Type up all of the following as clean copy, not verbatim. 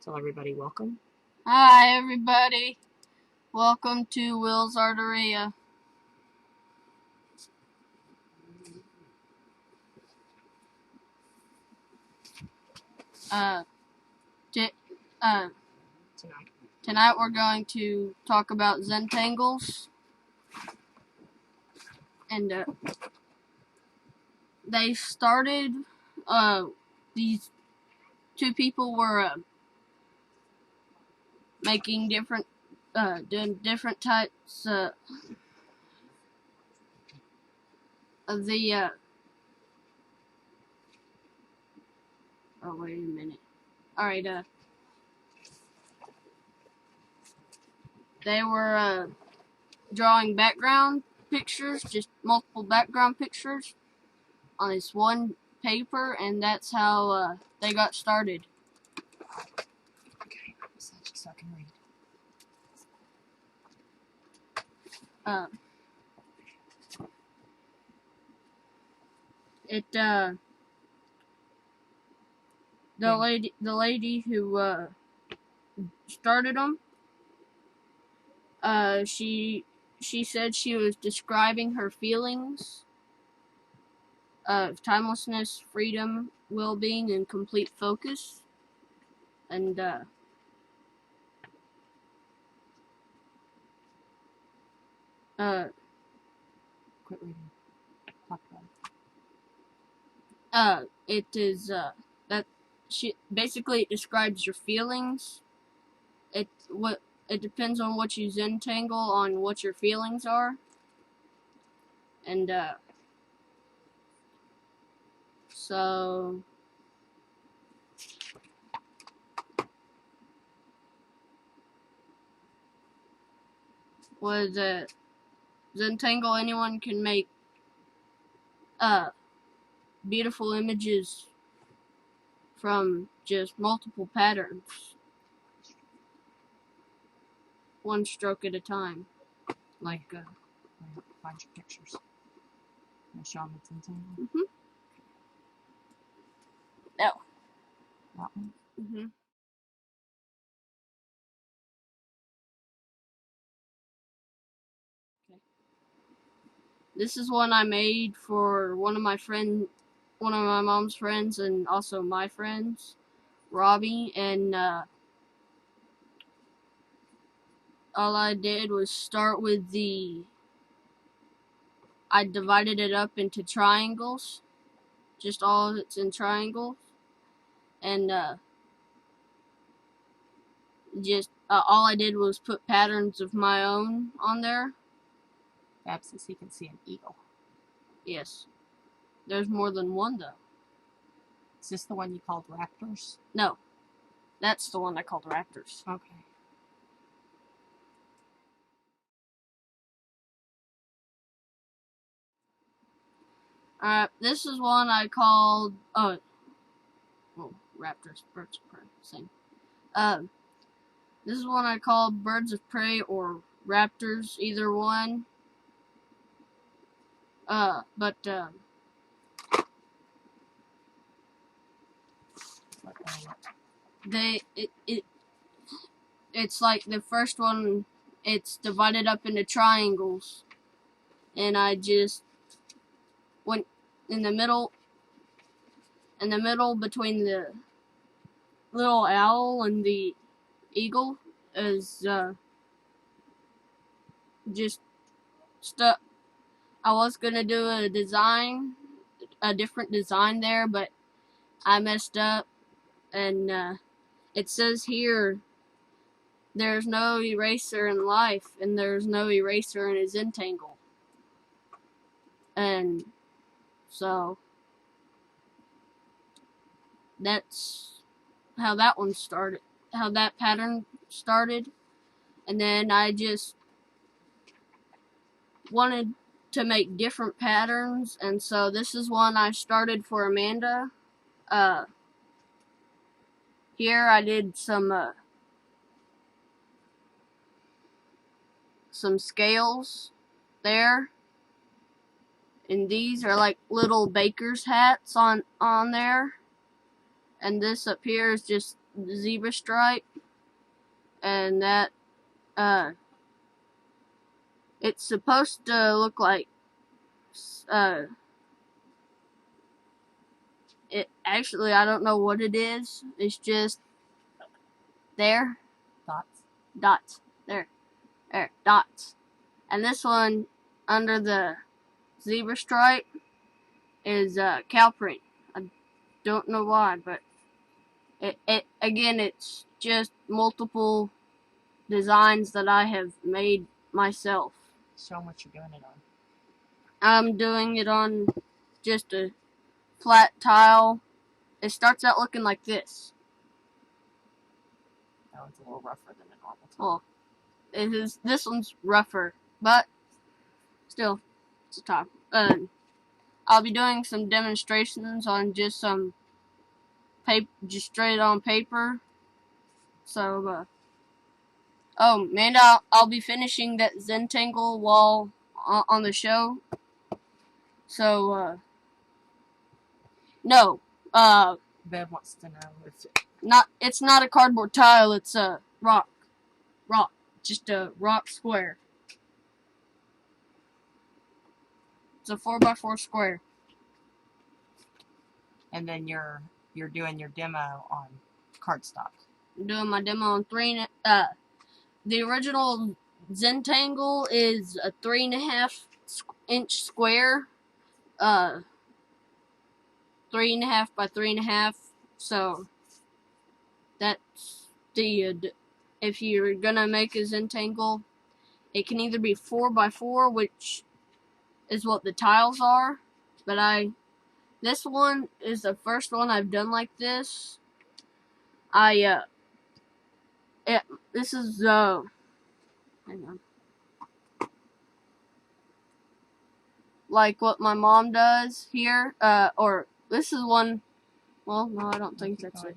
Tell everybody welcome. Hi everybody, welcome to Will's Arteria. Uh, t- uh, tonight we're going to talk about Zentangles, and they started. These two people were making doing different types of the. Oh wait a minute. All right. They were drawing background pictures, just multiple background pictures on this one paper, and that's how they got started. Okay, so I can read. The lady who started them, she said she was describing her feelings of timelessness, freedom, well-being, and complete focus, and Quit reading. Talk about it is that she basically, it describes your feelings. It depends on what you Zentangle on what your feelings are, and so with Zentangle, anyone can make beautiful images from just multiple patterns, one stroke at a time. Like, find your pictures. I'll show them it's in Mm-hmm. No. That one? Mm-hmm. Okay. This is one I made for one of my mom's friends, and also my friends, Robbie, and all I did was start with I divided it up into triangles, just all of it's in triangles, and just all I did was put patterns of my own on there. Perhaps so you can see an eagle. Yes. There's more than one, though. Is this the one you called raptors? No. That's the one I called raptors. Okay. This is one I called, raptors, birds of prey, same. This is one I called birds of prey or raptors, either one. It's like the first one, it's divided up into triangles, and I just went in the middle between the little owl and the eagle is just stuck. I was gonna do a different design there, but I messed up, and it says here there's no eraser in life, and there's no eraser in a Zentangle, and so that's how that one started, how that pattern started, and then I just wanted to make different patterns, and so this is one I started for Amanda. Here I did some scales there, and these are like little baker's hats on there, and this up here is just zebra stripe, and that it's supposed to look like it actually, I don't know what it is. It's just there. Dots. There, dots. And this one under the zebra stripe is cow print. I don't know why, but it again, it's just multiple designs that I have made myself. Show them what you're doing it on. I'm doing it on just a flat tile. It starts out looking like this. That one's a little rougher than a normal tile. Well, this one's rougher, but still, it's a tile. I'll be doing some demonstrations on just some paper, just straight on paper. So, oh, and I'll be finishing that Zentangle while on the show. So, no, Bev wants to know if it's not a cardboard tile. It's a rock, just a rock square. It's a 4x4 square. And then you're doing your demo on cardstock. I'm doing my demo on the original Zentangle is a 3.5 inch square, 3.5 by 3.5. So that's the if you're gonna make a Zentangle, it can either be 4x4, which is what the tiles are, but this one is the first one I've done like this. This is hang on. Like what my mom does here, or this is one. Well, no, I don't think that's it.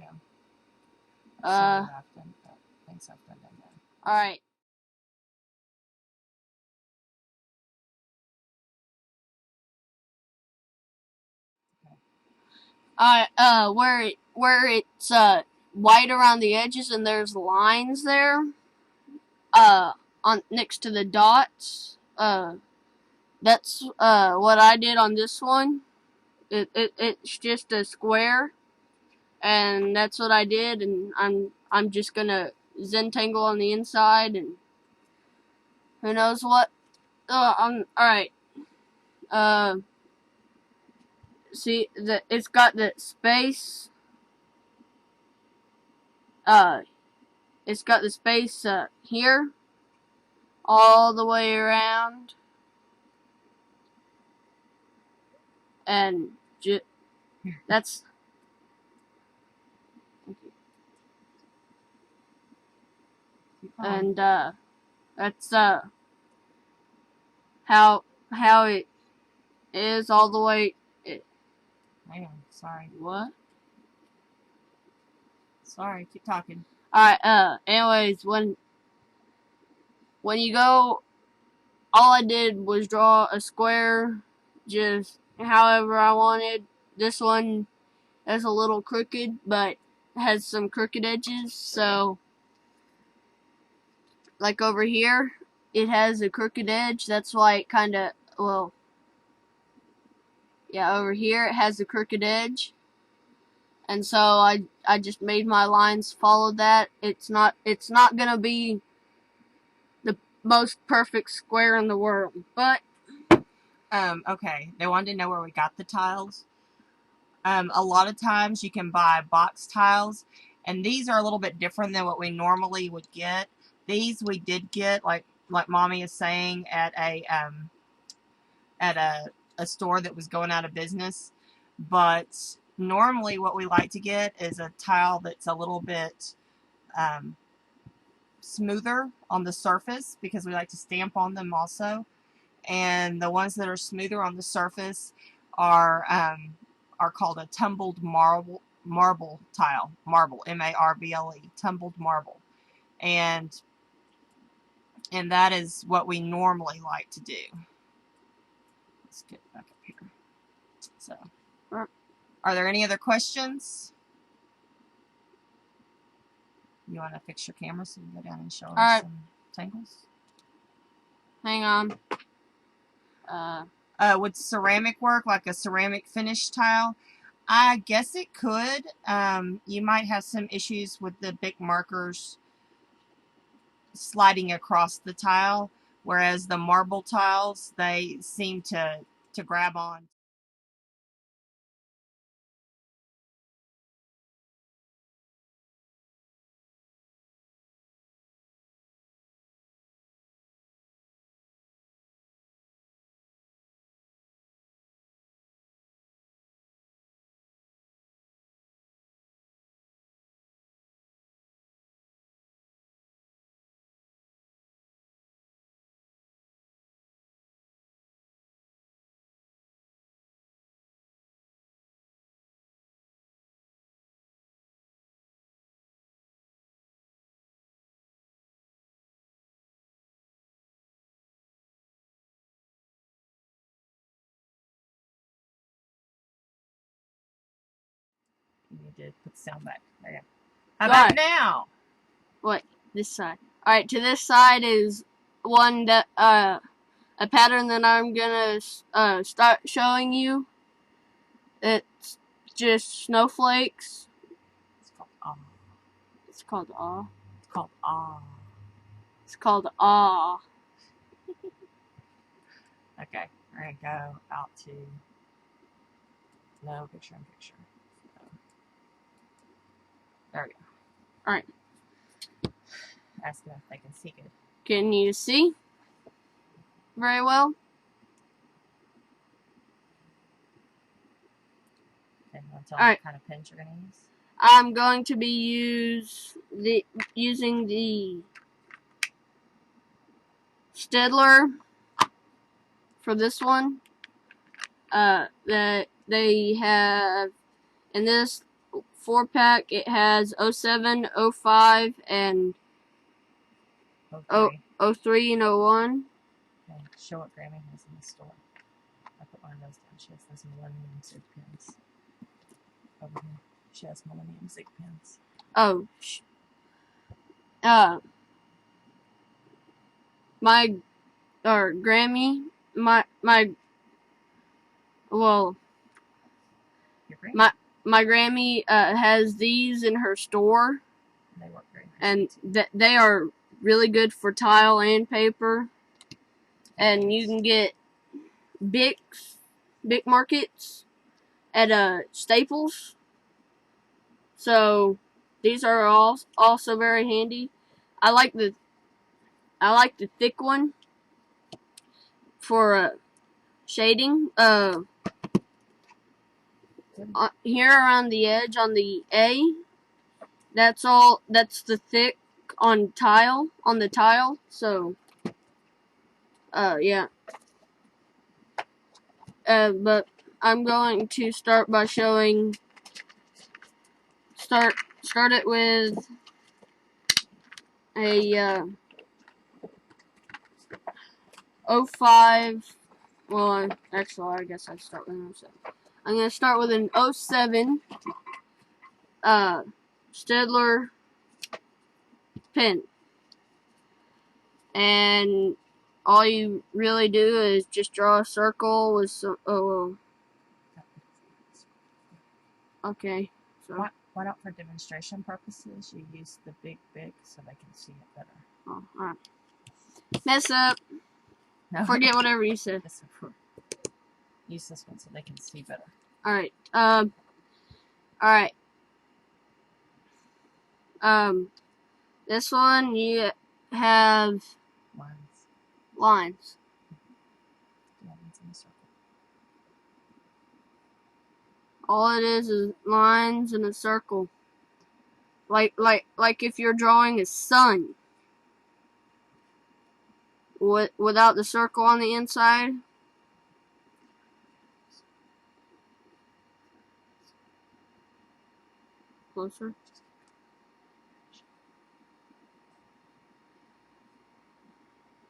All right. Where it's white around the edges and there's lines there, on next to the dots. That's what I did on this one. It's just a square, and that's what I did. And I'm just gonna Zentangle on the inside, and who knows what. All right. See it's got the space. It's got the space here, all the way around, and that's. And that's how it is all the way. Hang on, sorry. What? Sorry, keep talking. Alright, anyways, when you go, all I did was draw a square just however I wanted. This one is a little crooked, but has some crooked edges, so like over here, it has a crooked edge. That's why it kinda, well, yeah, over here it has a crooked edge. And so I just made my lines follow that. It's not gonna be the most perfect square in the world, but okay. They wanted to know where we got the tiles. A lot of times you can buy box tiles, and these are a little bit different than what we normally would get. These we did get, like Mommy is saying, at a store that was going out of business. But normally what we like to get is a tile that's a little bit smoother on the surface, because we like to stamp on them also. And the ones that are smoother on the surface are called a tumbled marble tile. Marble, M-A-R-B-L-E, tumbled marble. And that is what we normally like to do. Let's get back up here. So, are there any other questions? You want to fix your camera so you can go down and show us Alright. some tangles? Hang on. Would ceramic work, like a ceramic finish tile? I guess it could. You might have some issues with the big markers sliding across the tile, whereas the marble tiles, they seem to grab on. You need to put the sound back. There you go. How about now? What? This side. Alright, to this side is one that, a pattern that I'm gonna, start showing you. It's just snowflakes. It's called awe. It's called awe. It's called awe. It's called awe. Okay, we're gonna go out to no picture in picture. So, there we go. Alright. Ask them if they can see good. Can you see very well? Okay, want to tell them what kind of pens you're gonna use? I'm going to be using the Stedler for this one. That they have in this 4-pack. It has 07, 05, and 03 and 01. Okay, show what Grammy has in the store. I put one of those down. She has those Millennium Zig pens. Over here. She has Millennium Zig pens. Oh. Grammy, my Grammy has these in her store. They work very nice. And they are really good for tile and paper. And you can get Bic markets at Staples. So these are also very handy. I like the thick one for shading. Here around the edge on the A, that's the thick on the tile. So yeah. But I'm going to start by showing. Start it with a 05. Well, actually, I guess I'd start with an 07. I'm gonna start with an 07 Stedler pen, and all you really do is just draw a circle with some. Oh, okay. So why not, for demonstration purposes, you use the big so they can see it better. Oh, alright. Mess up. No. Forget whatever you said. Use this one so they can see better. Alright. Alright. This one you have lines. Lines in a circle. All it is lines in a circle. Like if you're drawing a sun. Without the circle on the inside. Closer.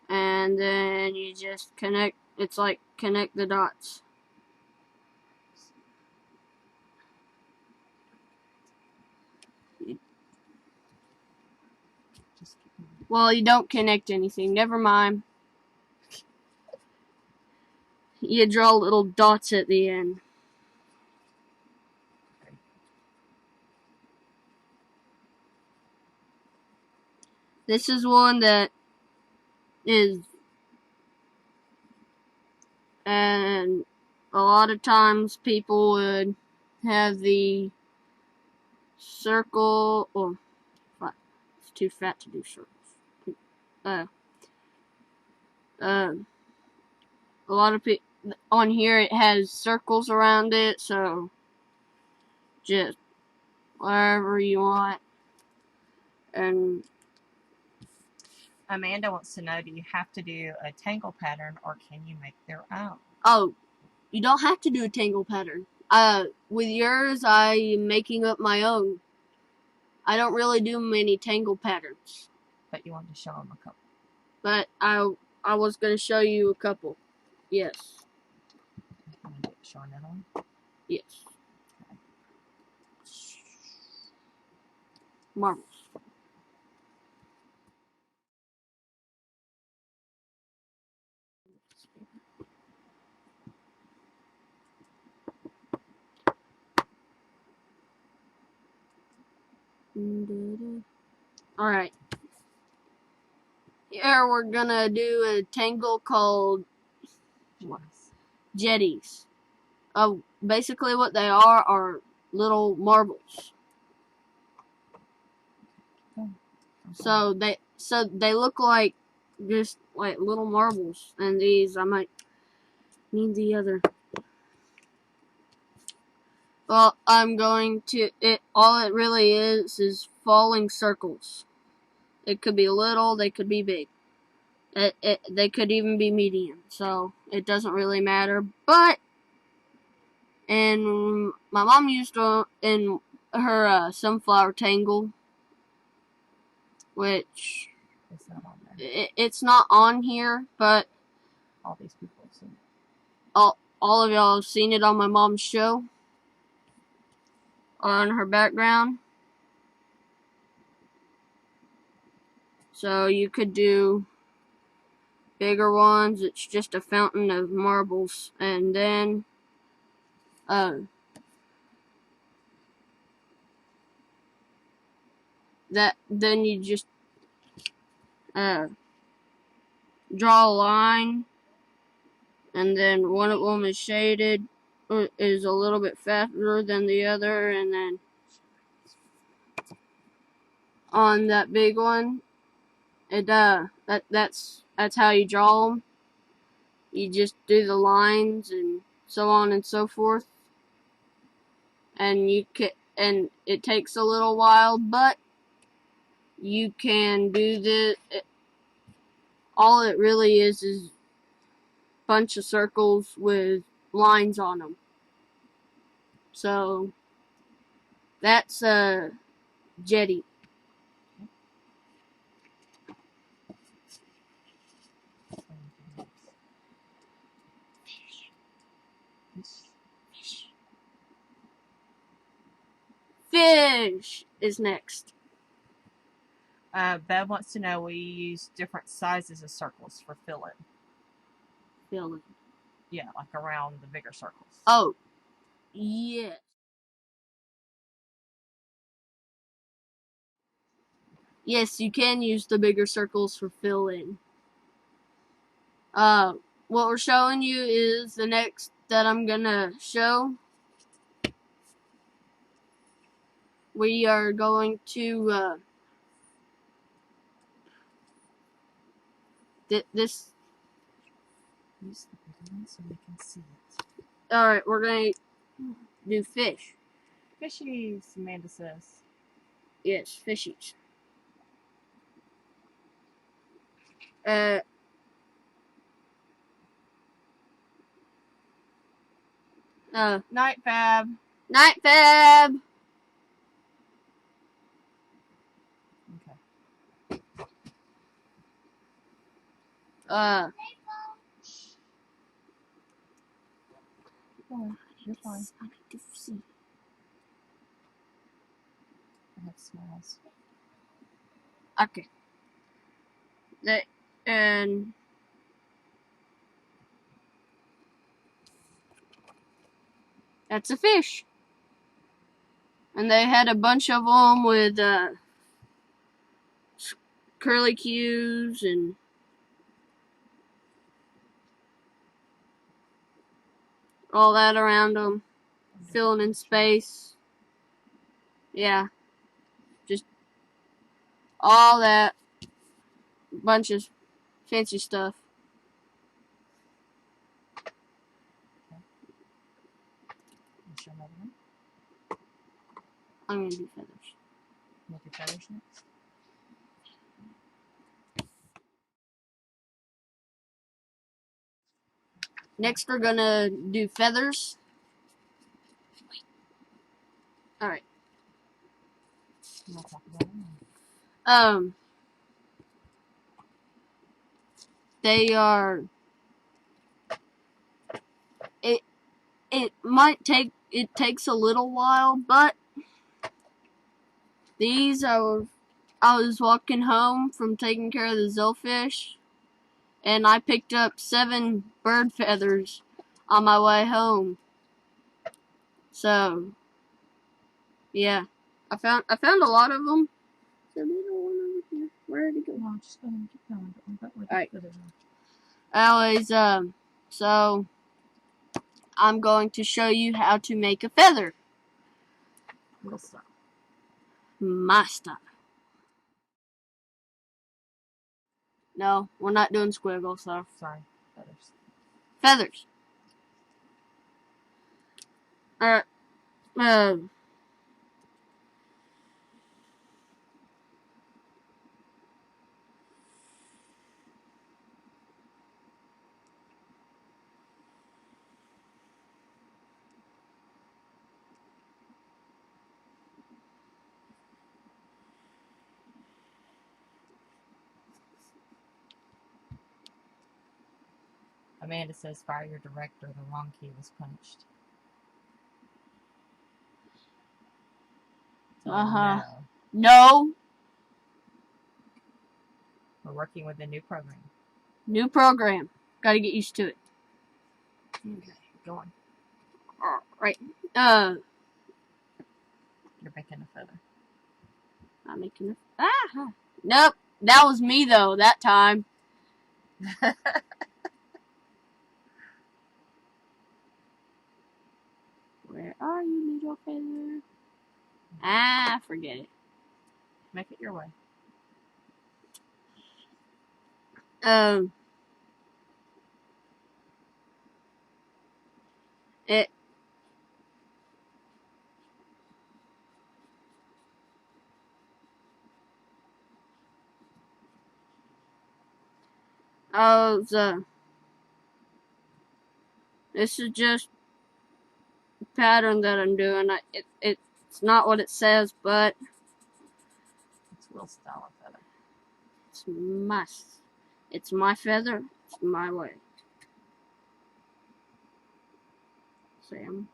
And then you just connect. It's like connect the dots. Well, you don't connect anything. Never mind. You draw little dots at the end. This is one that is, and a lot of times people would have the circle, or it's too fat to do circles. A lot of people on here, it has circles around it, so just wherever you want. And Amanda wants to know, do you have to do a tangle pattern or can you make their own? oh, you don't have to do a tangle pattern. With yours, I'm making up my own. I don't really do many tangle patterns. But you wanted to show them a couple. But I was going to show you a couple. Yes. Show another one? Yes. Marbles. Alright. Here we're gonna do a tangle called jetties. Basically what they are little marbles. So they look like just like little marbles. And these, I might need the other. Well, I'm going to, all it really is falling circles. It could be little, they could be big. They could even be medium, so it doesn't really matter. But, and my mom used to, in her sunflower tangle, which it's not on there. It's not on here, but all these people have seen it. All of y'all have seen it on my mom's show, or on her background. So you could do bigger ones. It's just a fountain of marbles, and then then you just draw a line, and then one of them is shaded, or is a little bit fatter than the other, and then on that big one, that's how you draw them. You just do the lines and so on and so forth, and and it takes a little while, but you can do this. All it really is a bunch of circles with lines on them. So that's a jetty. Fish is next. Bev wants to know, will you use different sizes of circles for filling? Filling. Yeah, like around the bigger circles. Oh, yes. Yes, you can use the bigger circles for filling. What we're showing you is the next that I'm gonna show. We are going to this. Use the bigger one so we can see it. All right, we're gonna do fish. Fishies, Amanda says. Yes, fishies. Night, Fab. Night, Fab. Okay. You're fine. I need to see. I have smiles. Okay. And that's a fish. And they had a bunch of them with curlicues and all that around them, filling in space. Yeah, just all that bunch of fancy stuff. Show another one. I'm gonna do feathers. Make your feathers next. Next, we're gonna do feathers. All right. You want to talk about them? They are. It might take. It takes a little while, but these are. I was walking home from taking care of the zellfish, and I picked up 7 bird feathers on my way home. So, yeah, I found a lot of them. There's a little one over here. Where did it go? No, just go ahead and keep going. All right. Anyways, so I'm going to show you how to make a feather. We'll stop. My style. No, we're not doing squiggles, so. Sorry, feathers. Feathers. Alright. Amanda says, fire your director. The wrong key was punched. So, No. We're working with a new program. New program. Gotta get used to it. Okay, go on. Right. You're making a feather. Not making a. Nope. That was me, though, that time. Where are you, little feather? Forget it. Make it your way. It. This is just a pattern that I'm doing. It's not what it says, but It's Will's style of feather. It's my feather. It's my way. Sam.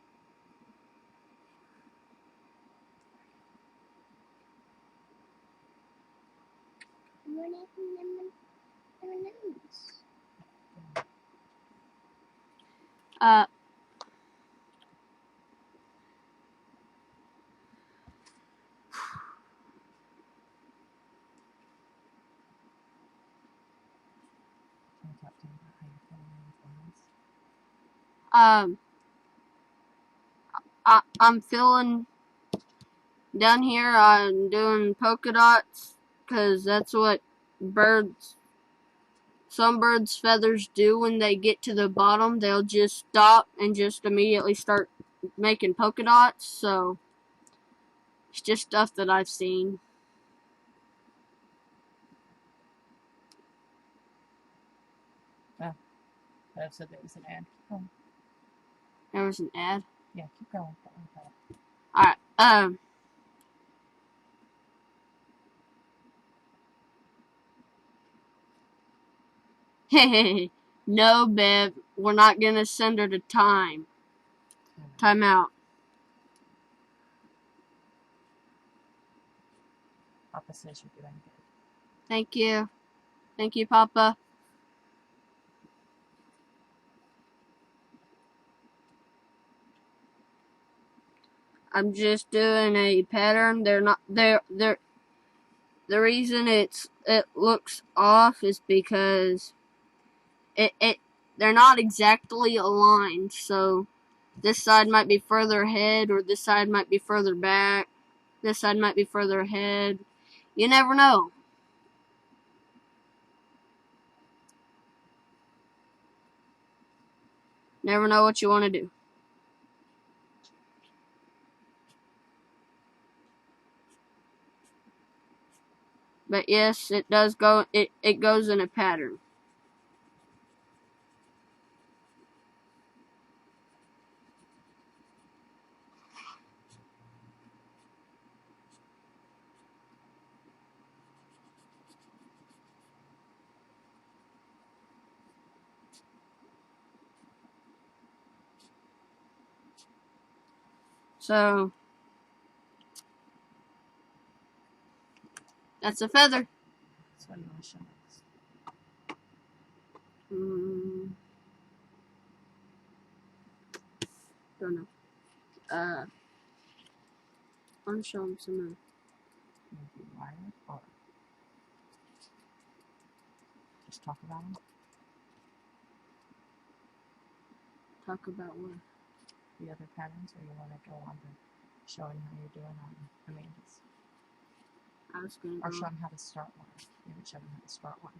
I'm feeling down here. I'm doing polka dots because that's what some birds' feathers do when they get to the bottom. They'll just stop and just immediately start making polka dots. So it's just stuff that I've seen. I said there was an ad. Keep going. There was an ad. Yeah, keep going. All right. No, Bev. We're not gonna send her to time. Time out. Papa says you're doing good. Thank you. Thank you, Papa. I'm just doing a pattern. The reason it looks off is because they're not exactly aligned. So this side might be further ahead, or this side might be further back. This side might be further ahead. You never know. Never know what you want to do. But yes, it does go. It goes in a pattern. So that's a feather. So you want to show us? Don't know. I'm showing some. Maybe wire or just talk about them. Talk about what? The other patterns, or you want to go on to showing how you're doing on Amanda's? I was gonna Or go. show them how to start one. You would show them how to start one.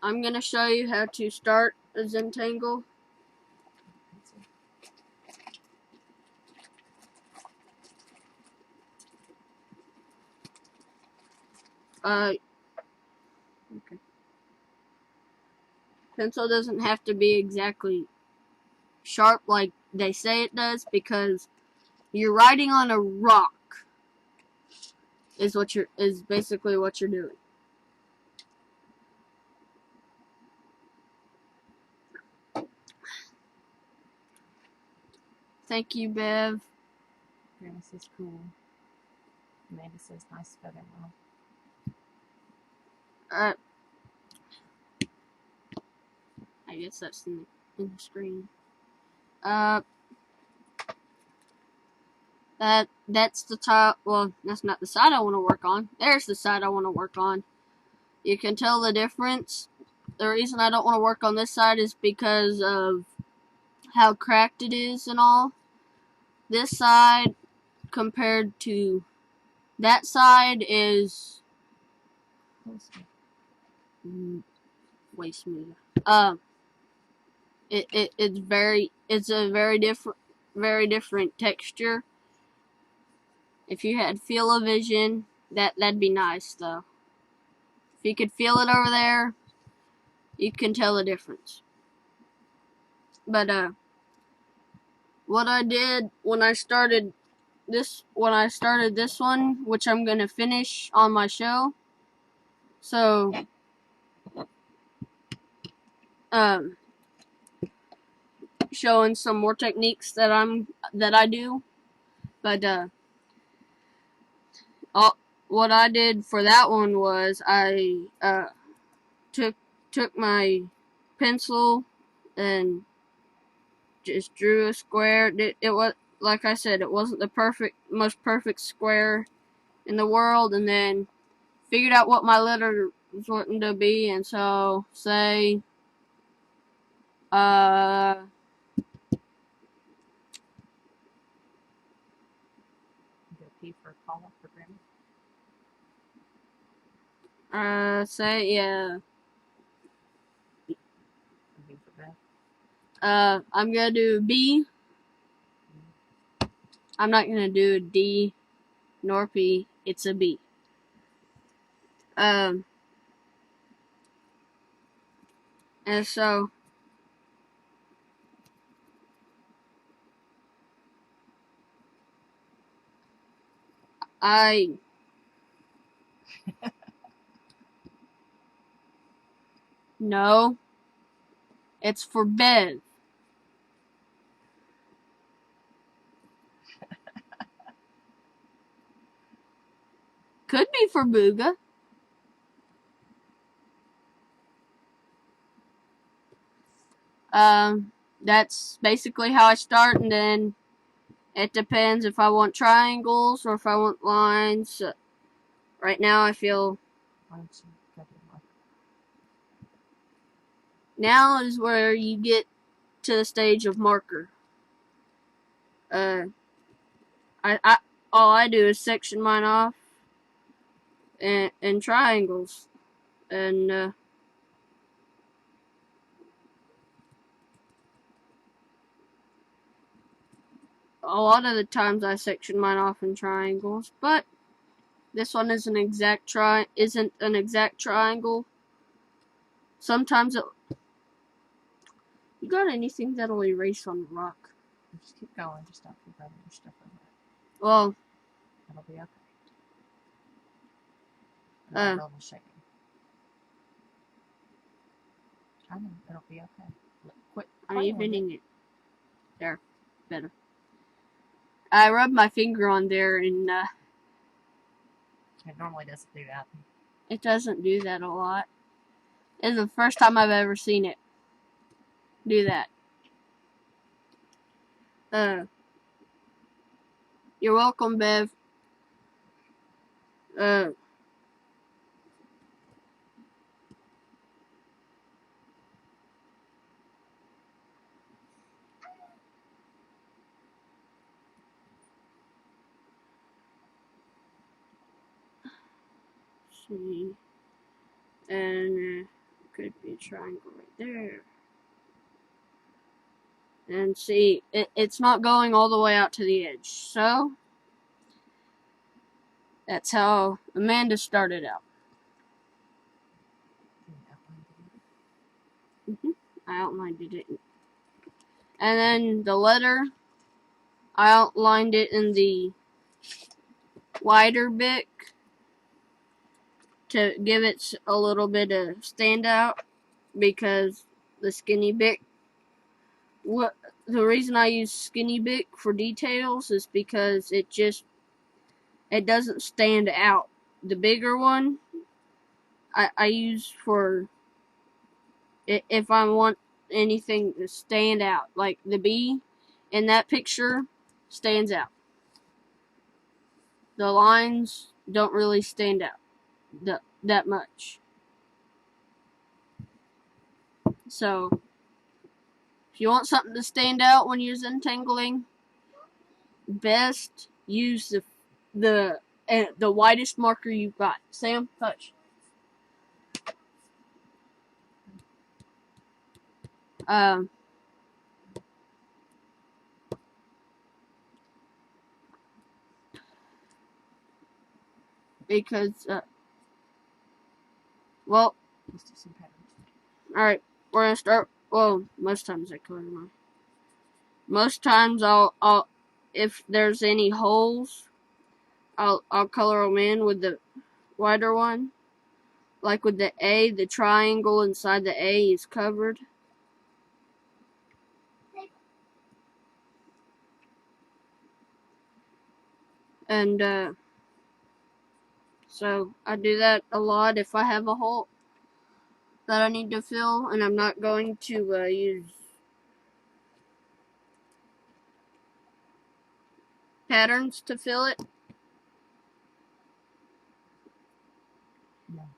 I'm gonna show you how to start a Zentangle. Okay. Pencil doesn't have to be exactly sharp like they say it does, because you're writing on a rock is basically what you're doing. Thank you, Bev. Grandma says cool. Amanda says nice feather. I guess that's in the screen. That's the top. Well, that's not the side I want to work on. There's the side I want to work on. You can tell the difference. The reason I don't want to work on this side is because of how cracked it is and all. This side compared to that side is way smoother. It's a very different texture. If you had feel-o-vision, that'd be nice though. If you could feel it over there, you can tell the difference. But what I did when I started this one, which I'm gonna finish on my show. So showing some more techniques that I do. But what I did for that one was I took my pencil and just drew a square. It was, like I said, it wasn't the most perfect square in the world, and then figured out what my letter was wanting to be, and so say P for call up for Grandma. say yeah. B for Beth. I'm gonna do B. I'm not gonna do a D nor P. It's a B. And so I no, it's for Bev. Could be for Booga. That's basically how I start, and then it depends if I want triangles or if I want lines. Right now I feel now is where you get to the stage of marker. I all I do is section mine off and triangles, and a lot of the times I section mine off in triangles, but this one isn't an exact triangle. Sometimes it. You got anything that'll erase on the rock? Just keep going. Just don't keep rubbing your stuff over it. Well, It'll be okay. Uh, Double shaking. I know it'll be okay. Quit. I'm evening it. There, better. I rubbed my finger on there, and it normally doesn't do that. It doesn't do that a lot. It's the first time I've ever seen it do that. You're welcome, Bev. See, and could be a triangle right there. And see, it's not going all the way out to the edge. So, that's how Amanda started out. I outlined it. And then the letter, I outlined it in the wider Bic to give it a little bit of standout, because the skinny Bic, the reason I use skinny Bic for details is because it doesn't stand out. The bigger one I use for if I want anything to stand out, like the bee in that picture stands out. The lines don't really stand out that much. So if you want something to stand out when you're entangling, best use the widest marker you've got. Sam, touch. Because well, let's do some patterns. All right, we're gonna start. Well, most times I color mine. Most times I'll if there's any holes, I'll color them in with the wider one. Like with the A, the triangle inside the A is covered. And so I do that a lot if I have a hole that I need to fill, and I'm not going to use patterns to fill it. No.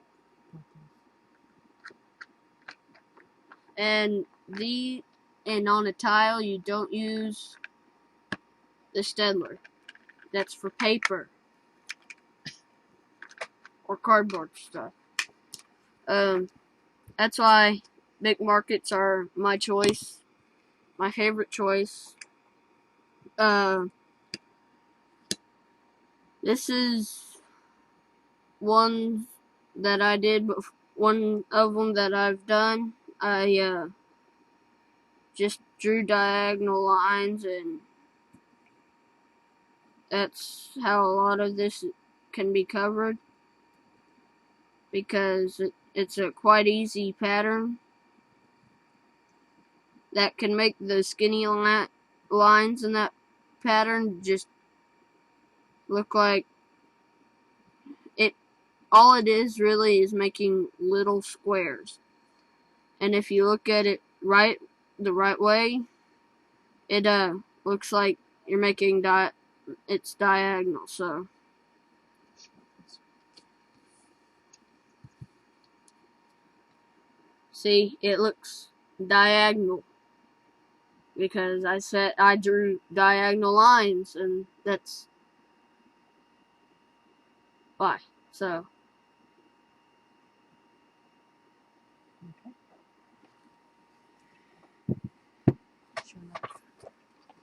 And on a tile, you don't use the Stedler. That's for paper or cardboard stuff. That's why big markets are my choice, my favorite choice. This is one that I did, but one of them that I've done. I just drew diagonal lines, and that's how a lot of this can be covered, because it's a quite easy pattern that can make the skinny lines in that pattern just look like it all it is really is making little squares. And if you look at it the right way, it looks like you're making it's diagonal. So see, it looks diagonal because I drew diagonal lines, and that's why. So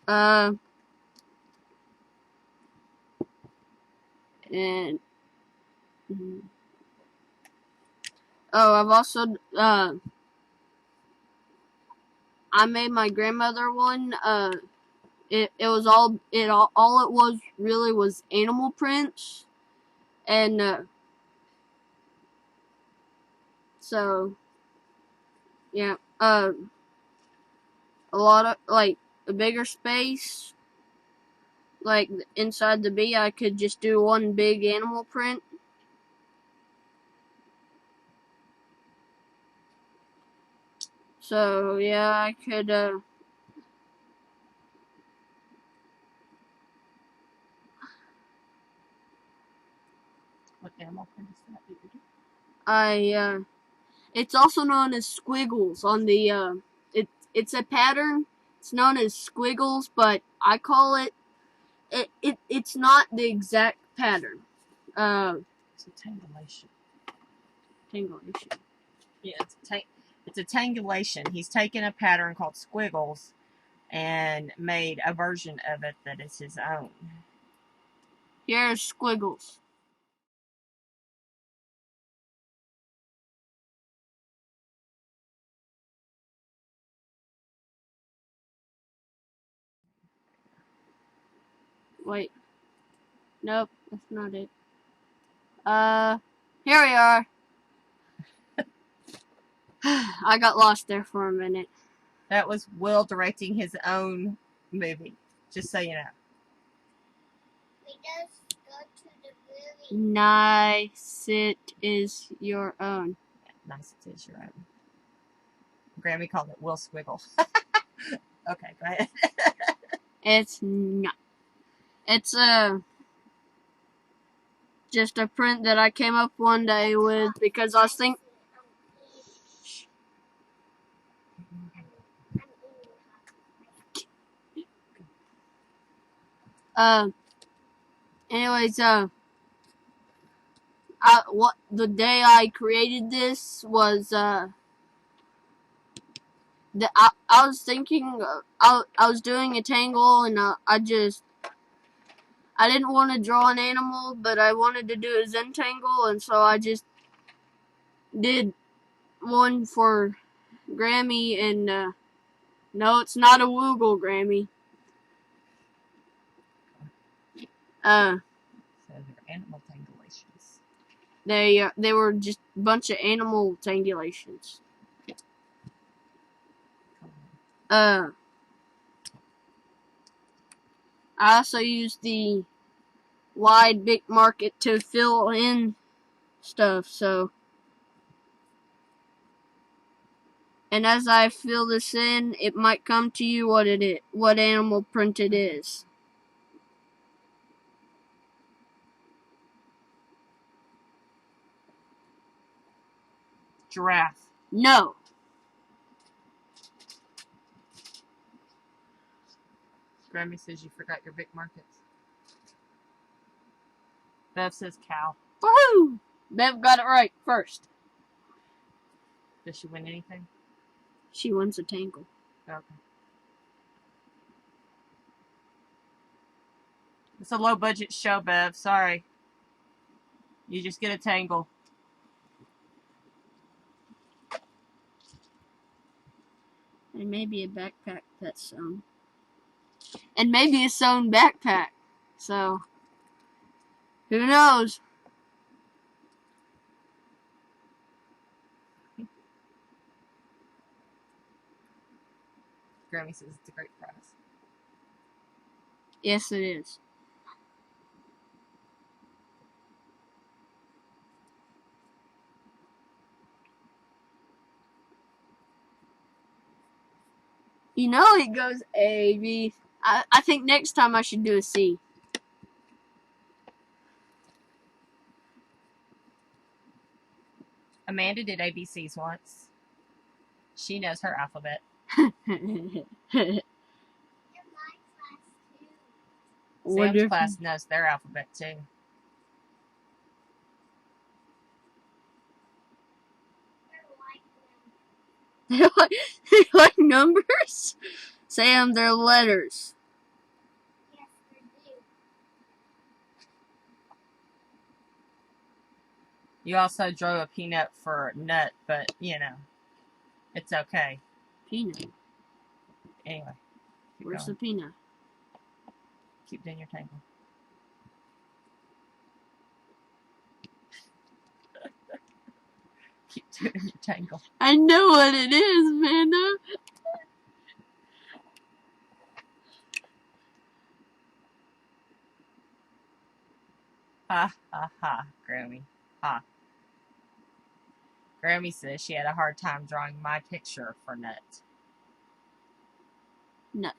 and oh, I've also I made my grandmother one. It was all it was really was animal prints, and so yeah, a lot of like a bigger space, like inside the bee, I could just do one big animal print. So yeah, I could What animal print is that you do? it's also known as squiggles on the it's a pattern. It's known as squiggles, but I call it's not the exact pattern. It's a tangulation. Tangulation. Yeah, it's a tangulation. He's taken a pattern called squiggles and made a version of it that is his own. Here's squiggles. Wait. Nope, that's not it. Here we are. I got lost there for a minute. That was Will directing his own movie, just so you know. We just go to the movie. Nice, it is your own. Nice, it is your own. Grammy called it Will Squiggle. Okay, go ahead. It's not. It's just a print that I came up one day with because I was thinking. Anyways, what the day I created this was I was thinking I was doing a tangle, and I didn't want to draw an animal, but I wanted to do a Zentangle, and so I just did one for Grammy, and no, it's not a Woogle, Grammy. So they're animal tangulations. They were just a bunch of animal tangulations. I also used the wide big market to fill in stuff, so. And as I fill this in, it might come to you what animal print it is. Giraffe. No. Grammy says you forgot your big markets. Bev says cow. Woohoo! Bev got it right first. Does she win anything? She wins a tangle. Okay. It's a low budget show, Bev. Sorry. You just get a tangle. And maybe a backpack that's sewn. And maybe a sewn backpack. So, who knows? Grammy says it's a great prize. Yes, it is. You know it goes A, B. I think next time I should do a C. Amanda did ABCs once. She knows her alphabet. In my class too. Sam's class knows their alphabet too. They're like them. They like numbers? Sam, they're letters. Yes, they do. You also drew a peanut for nut, but you know, it's okay. Peanut. Anyway, Where's going. the peanut? Keep doing your tangle. Keep doing your tangle. I know what it is, Amanda. Ha ha ha, Grammy. Ha. Grammy says she had a hard time drawing my picture for nut. Nut.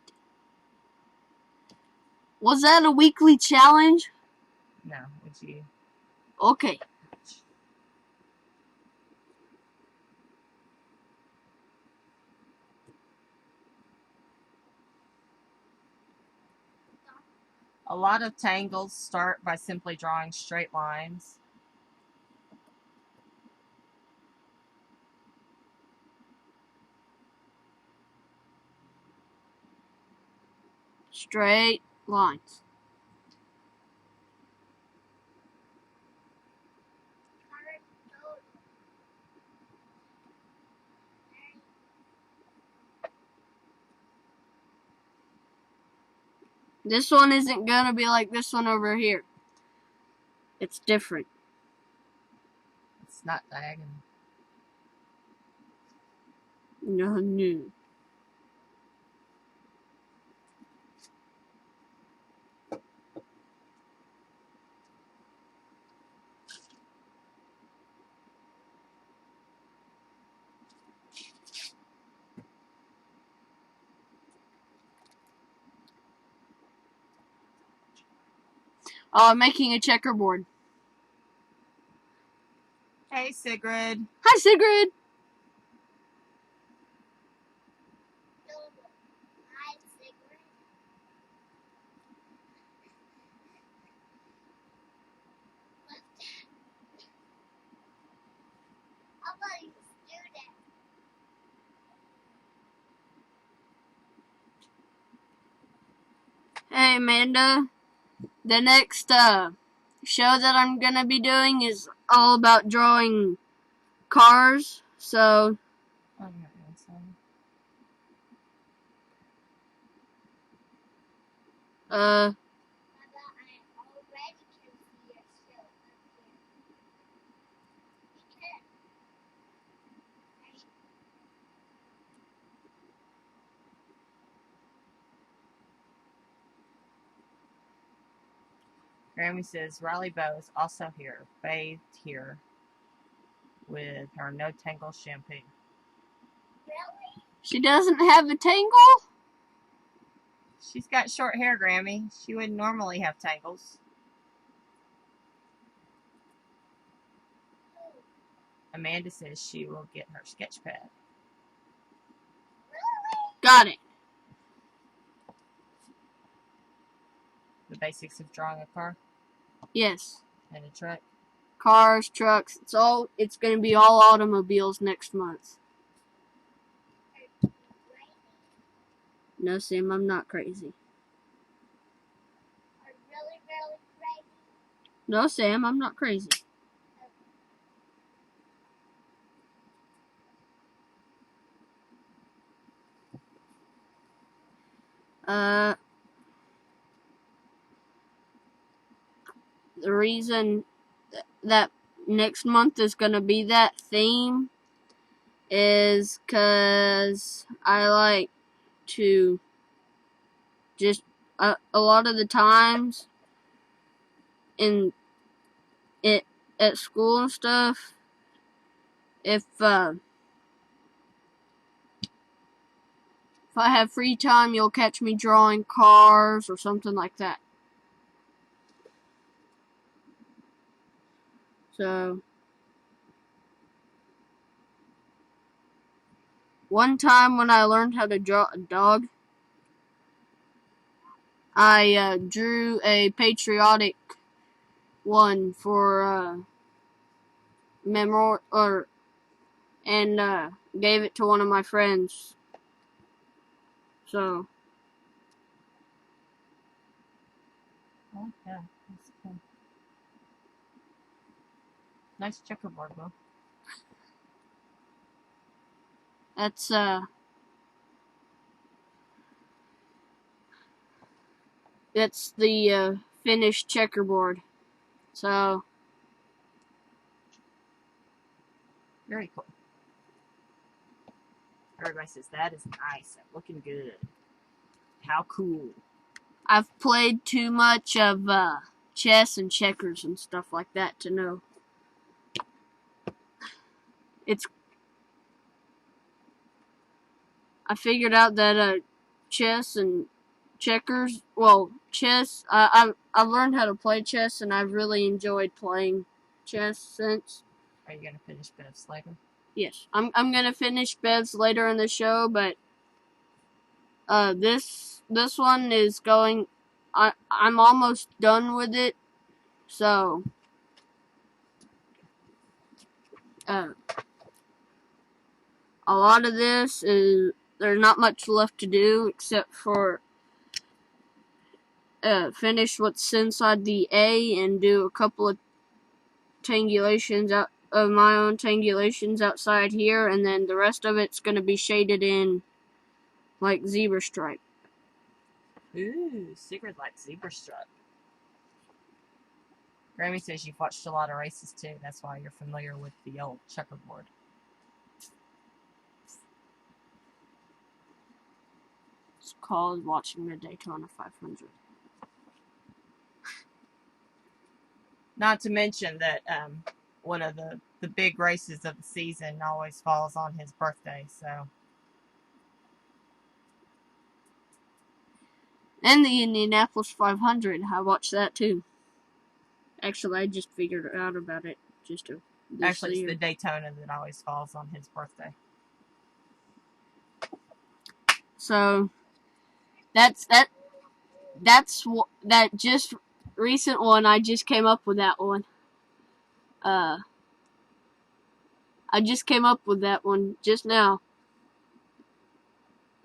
Was that a weekly challenge? No, would you? Okay. A lot of tangles start by simply drawing straight lines. Straight lines. This one isn't gonna be like this one over here. It's different. It's not diagonal. No. I'm making a checkerboard. Hey, Sigrid. Hi, Sigrid. Hi, Sigrid. How about you student? Hey, Amanda. The next show that I'm gonna be doing is all about drawing cars. So, Oh, you're inside. uh, Mother, I already can see your show up here. You can. Right? Grammy says Riley Bow is also here, bathed here with her no tangle shampoo. Really? she doesn't have a tangle? She's got short hair, Grammy. She wouldn't normally have tangles. Who? Amanda says she will get her sketch pad. Really? Got it. The basics of drawing a car Yes. and a truck. Cars, trucks. It's gonna be all automobiles next month. Are you crazy? No, Sam, I'm not crazy. Are you really, really crazy? No, Sam, I'm not crazy. The reason that next month is gonna be that theme is because I like to just a lot of the times in it at school and stuff, if If I have free time, you'll catch me drawing cars or something like that. So, one time when I learned how to draw a dog, I drew a patriotic one for and gave it to one of my friends. So, Oh, yeah, that's cool. Nice checkerboard, Will. that's the finished checkerboard. So, Very cool. Everybody says that is nice. That's looking good. How cool. I've played too much of chess and checkers and stuff like that to know. I figured out that chess and checkers, chess, I've learned how to play chess and I've really enjoyed playing chess since. Are you going to finish Bev's later? Yes, I'm going to finish Bev's later in the show, but this one is going, I'm almost done with it, so a lot of this is, there's not much left to do except for finish what's inside the A and do a couple of tangulations out of my own tangulations outside here, and then the rest of it's going to be shaded in like zebra stripe. Ooh, Sigrid likes zebra stripe. Grammy says you've watched a lot of races too. That's why you're familiar with the old checkerboard. It's called watching the Daytona 500. Not to mention that one of the big races of the season always falls on his birthday, so. And the Indianapolis 500, I watched that too. Actually, I just figured out about it Actually, it's the Daytona that always falls on his birthday. So that just recent one. I just came up with that one. I just came up with that one just now.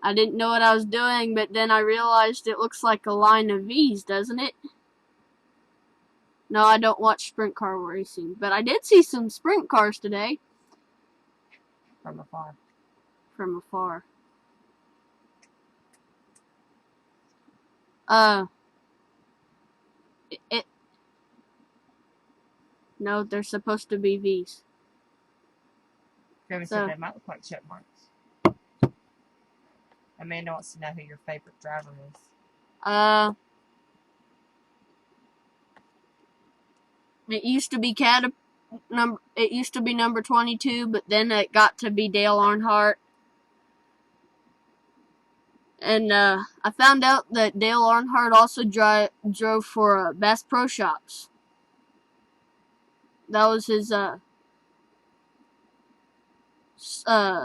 I didn't know what I was doing, but then I realized it looks like a line of V's, doesn't it? No, I don't watch sprint car racing, but I did see some sprint cars today. From afar. From afar. No, they're supposed to be V's. Grammy said they might look like chipmunks. Amanda wants to know who your favorite driver is. It used to be number 22, but then it got to be Dale Earnhardt. And I found out that Dale Earnhardt also drove for Bass Pro Shops. That was his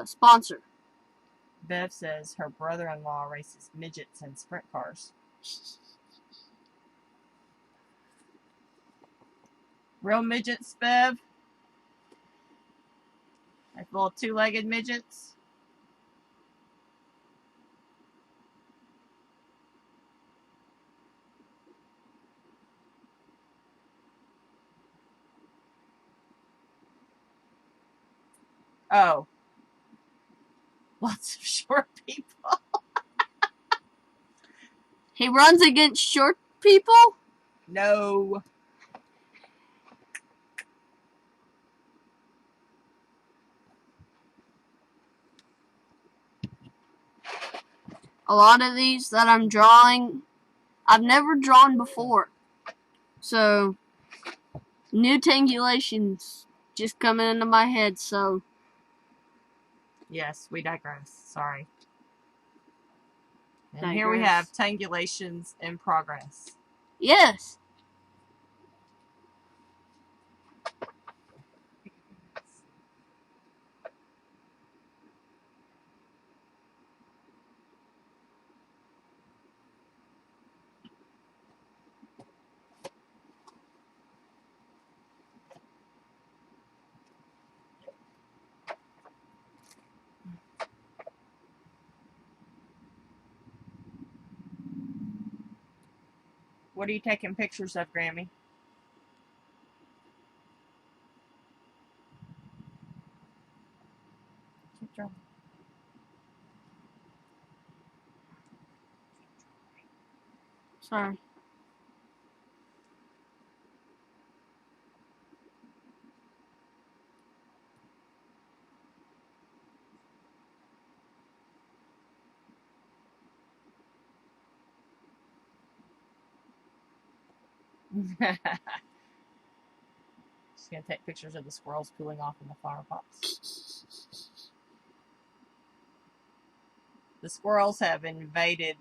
sponsor. Bev says her brother-in-law races midgets and sprint cars. Real midgets, Bev? Like little two-legged midgets? Oh. Lots of short people. He runs against short people? No. A lot of these that I'm drawing, I've never drawn before. So, new tangulations just coming into my head, so. Yes, we digress. Sorry. And here we have tangulations in progress. Yes. What are you taking pictures of, Grammy? Keep drawing. Sorry. She's gonna take pictures of the squirrels cooling off in the flower pots. The squirrels have invaded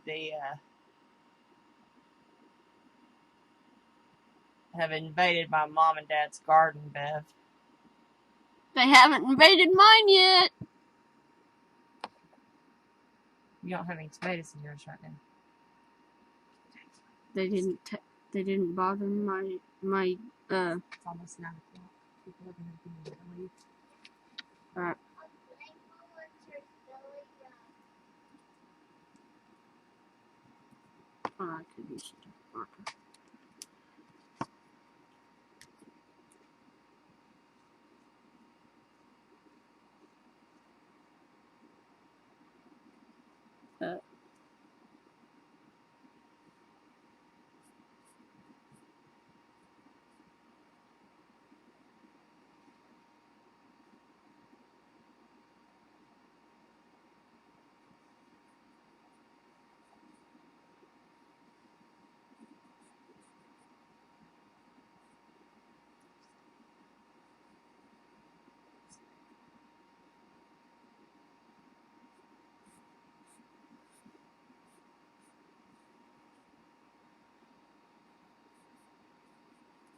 my mom and dad's garden, Bev. They haven't invaded mine yet. You don't have any tomatoes in yours right now. They didn't bother my It's almost 9 o'clock. People are gonna be able to leave. Alright. Oh, I could use a marker.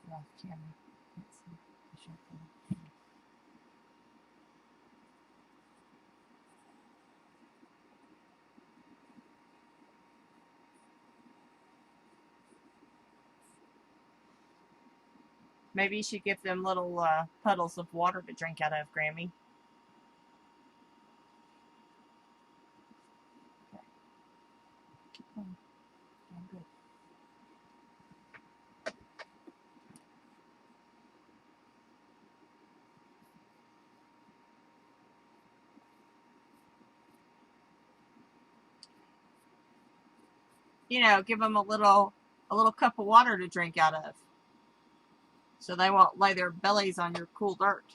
You're off camera. Can't see. Push your phone. Maybe you should give them little puddles of water to drink out of, Grammy. Okay. Keep going. Doing good. You know, give them a little cup of water to drink out of, so they won't lay their bellies on your cool dirt.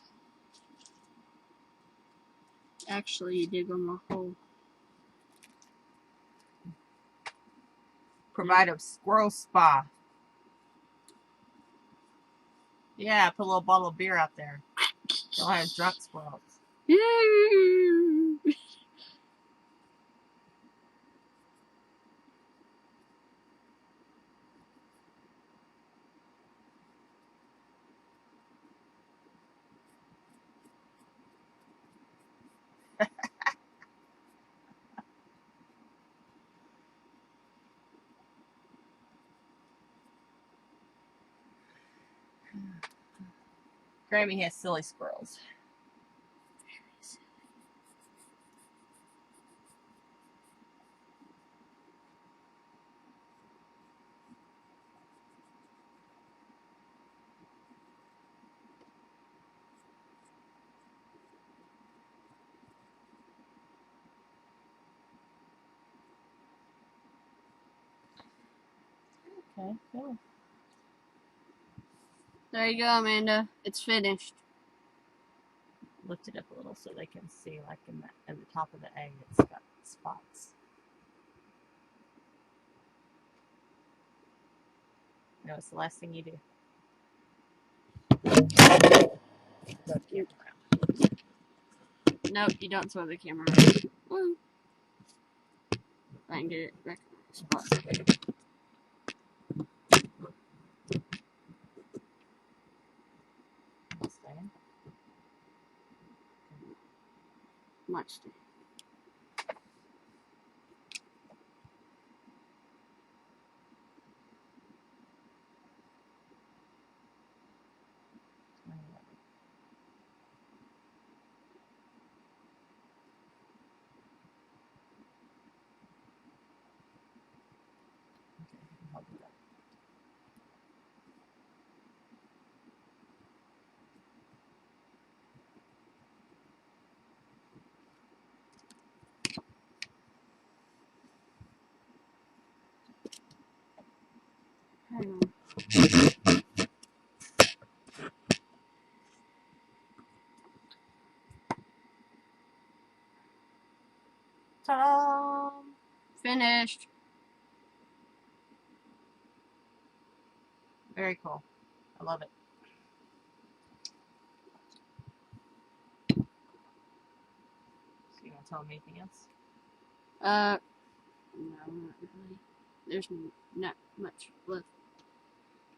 Actually, you dig them a hole. Provide a squirrel spa. Yeah, put a little bottle of beer out there. They'll have drunk squirrels. Grammy has silly squirrels. Okay, cool. There you go, Amanda. It's finished. Lift it up a little so they can see, like in the top of the egg, it's got spots. You know, it's the last thing you do. Nope, you don't throw the camera. Woo. I can get it back in the spot. Staying. Might stay. Okay, I'll do that. Hang on. Ta-da! Finished. Very cool. I love it. So you want to tell them anything else? No, not really. There's not much left.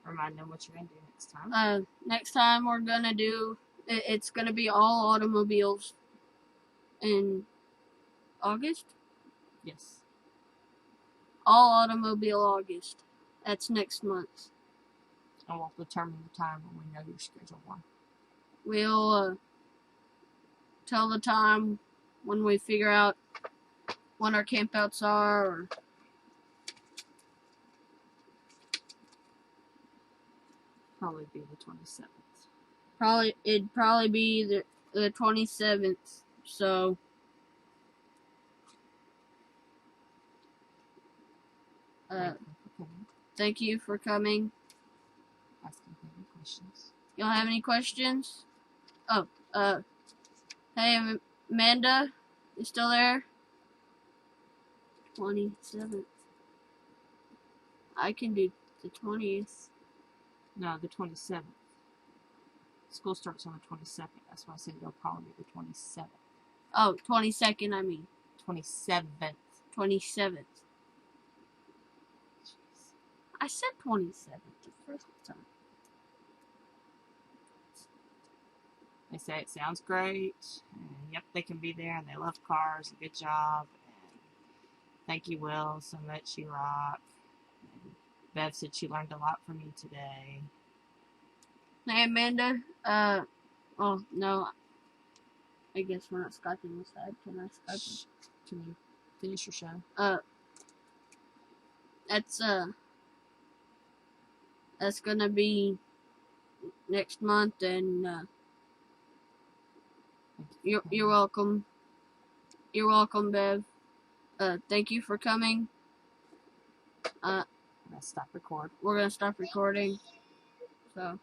Remind them what you're going to do next time. Next time we're gonna do. It's gonna be all automobiles. In August. Yes. All automobile August. That's next month. And we'll determine the time when we know your schedule one. We'll tell the time when we figure out when our campouts are. Or Probably be the 27th. it'd probably be the 27th. So. Thank you for coming. Asking any questions. Y'all have any questions? Oh, hey, Amanda, you still there? 27th. I can do the 20th. No, the 27th. School starts on the 22nd. That's why I said it'll probably be the 27th. Oh, 22nd, I mean. 27th. 27th. Jeez. I said 27th the first time. They say it sounds great. And yep, they can be there and they love cars. Good job. And thank you, Will, so much. You rock. And Bev said she learned a lot from you today. Hey, Amanda. Oh, no. I guess we're not Skyping this side. Can I Skype? Shh. Can you finish your show? That's gonna be next month, and you're welcome. You're welcome, Bev. Thank you for coming. I'm gonna stop record. We're gonna stop recording. So.